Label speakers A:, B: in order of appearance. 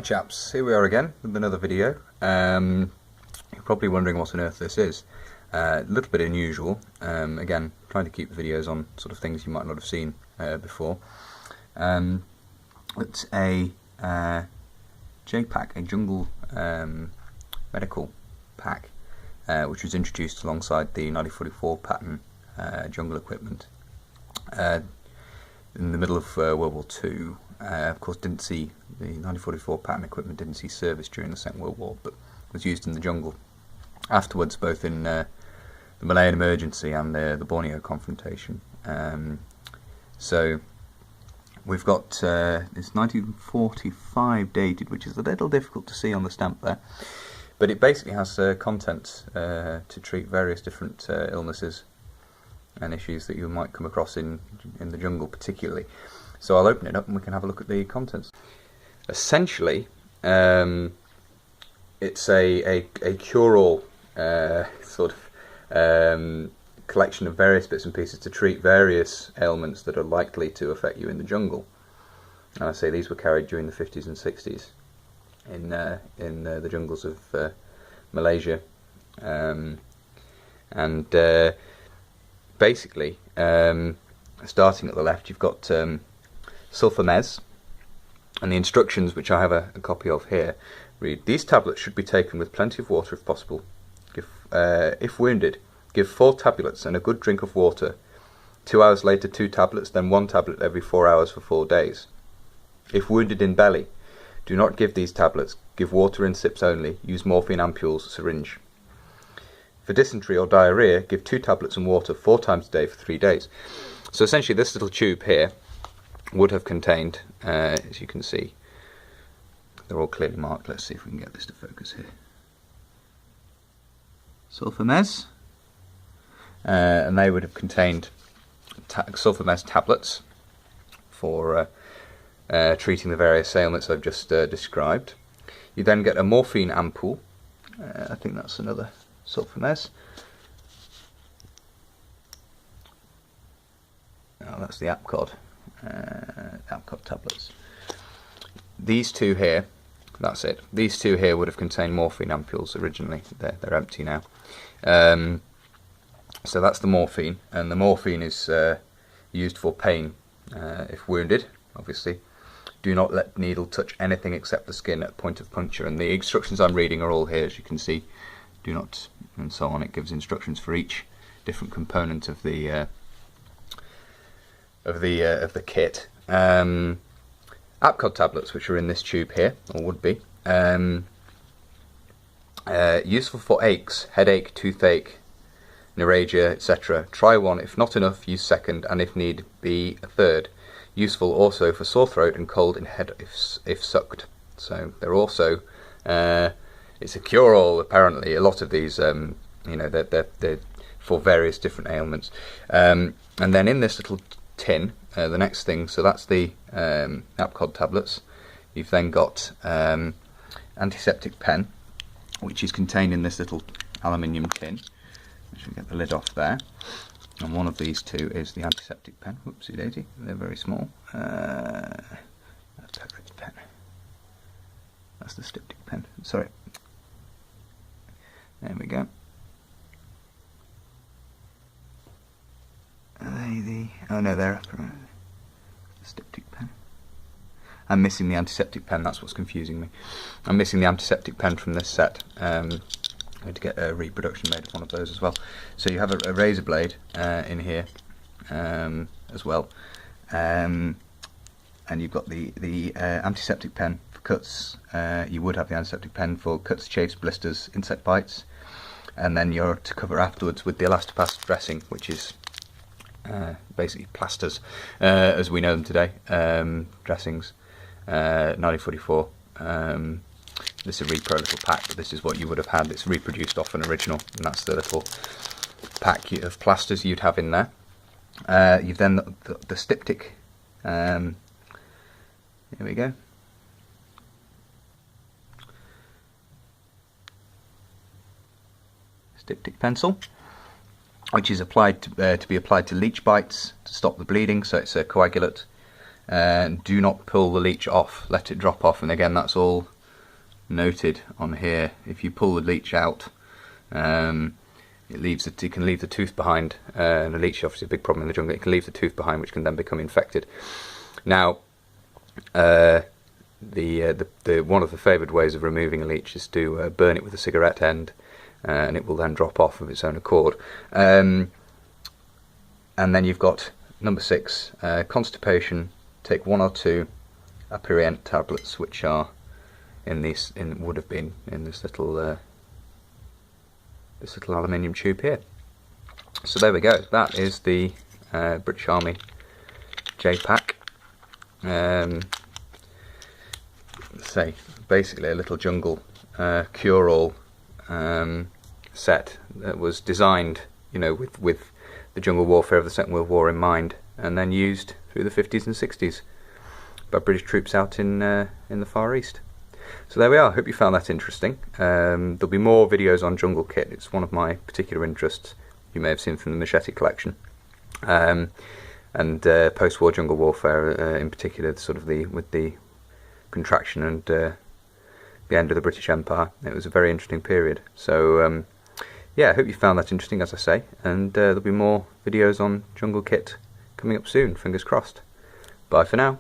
A: chaps, here we are again with another video. You're probably wondering what on earth this is. A little bit unusual. Again, trying to keep videos on sort of things you might not have seen before. It's a J-pack, a jungle medical pack, which was introduced alongside the 1944 pattern jungle equipment in the middle of World War II. Of course, the 1944 pattern equipment didn't see service during the Second World War, but was used in the jungle afterwards, both in the Malayan emergency and the Borneo confrontation. So we've got it's 1945 dated, which is a little difficult to see on the stamp there, but it basically has content to treat various different illnesses and issues that you might come across in the jungle particularly. So I'll open it up and we can have a look at the contents. Essentially, it's a cure-all sort of collection of various bits and pieces to treat various ailments that are likely to affect you in the jungle. And I say these were carried during the 50s and 60s in the jungles of Malaysia, and basically, starting at the left, you've got sulfamez, and the instructions, which I have a copy of here, read: these tablets should be taken with plenty of water if possible. If wounded, give 4 tablets and a good drink of water. 2 hours later 2 tablets, then 1 tablet every 4 hours for 4 days. If wounded in belly, do not give these tablets, give water in sips only, use morphine ampules, syringe. For dysentery or diarrhea, give 2 tablets and water 4 times a day for 3 days. So essentially this little tube here would have contained, as you can see, they're all clearly marked. Let's see if we can get this to focus here. Sulfamez, and they would have contained sulfamez tablets for treating the various ailments I've just described. You then get a morphine ampule. I think that's another sulfamez. Oh, that's the Apcod tablets. These two here, that's it. These two here would have contained morphine ampules originally. They're empty now. So that's the morphine, and the morphine is used for pain if wounded, obviously. Do not let needle touch anything except the skin at point of puncture. And the instructions I'm reading are all here, as you can see. Do not, and so on. It gives instructions for each different component of the kit. Apcod tablets, which are in this tube here, or would be, useful for aches, headache, toothache, neuralgia, etc. Try one. If not enough, use second, and if need be, a third. Useful also for sore throat and cold in head if sucked. So they're also it's a cure-all apparently. A lot of these, you know, they're for various different ailments. And then in this little tin, the next thing, so that's the Apcod tablets. You've then got Antiseptic Pen, which is contained in this little aluminium tin. I should get the lid off there. And one of these two is the Antiseptic Pen. Whoopsie daisy, they're very small. That's the pen. That's the styptic pen. Sorry. There we go. Are they the... oh no, they're up. The styptic pen. I'm missing the antiseptic pen, that's what's confusing me. I'm missing the antiseptic pen from this set. I'm going to get a reproduction made of one of those as well. So you have a razor blade in here as well. And you've got the antiseptic pen for cuts. You would have the antiseptic pen for cuts, chafes, blisters, insect bites. And then you're to cover afterwards with the Elastopast dressing, which is basically plasters as we know them today. Dressings, 1944. This is a repro little pack, but this is what you would have had. It's reproduced off an original, and that's the little pack of plasters you'd have in there. You've then the styptic. Here we go. Styptic pencil, which is applied to be applied to leech bites to stop the bleeding. So it's a coagulant. Do not pull the leech off. Let it drop off, and again, that's all noted on here, if you pull the leech out, it can leave the tooth behind. And the leech is obviously a big problem in the jungle. It can leave the tooth behind, which can then become infected. Now, one of the favoured ways of removing a leech is to burn it with a cigarette end, and it will then drop off of its own accord. And then you've got number 6, constipation. Take 1 or 2 aperient tablets, which are would have been in this little aluminium tube here. So there we go. That is the British Army J-Pack. Say basically a little jungle cure-all set that was designed, you know, with the jungle warfare of the Second World War in mind, and then used through the 50s and 60s by British troops out in the Far East. So there we are. Hope you found that interesting. There'll be more videos on jungle kit. It's one of my particular interests. You may have seen from the machete collection, and post-war jungle warfare in particular, sort of with the contraction and the end of the British Empire. It was a very interesting period. So yeah, I hope you found that interesting, as I say, and there'll be more videos on jungle kit coming up soon, fingers crossed. Bye for now.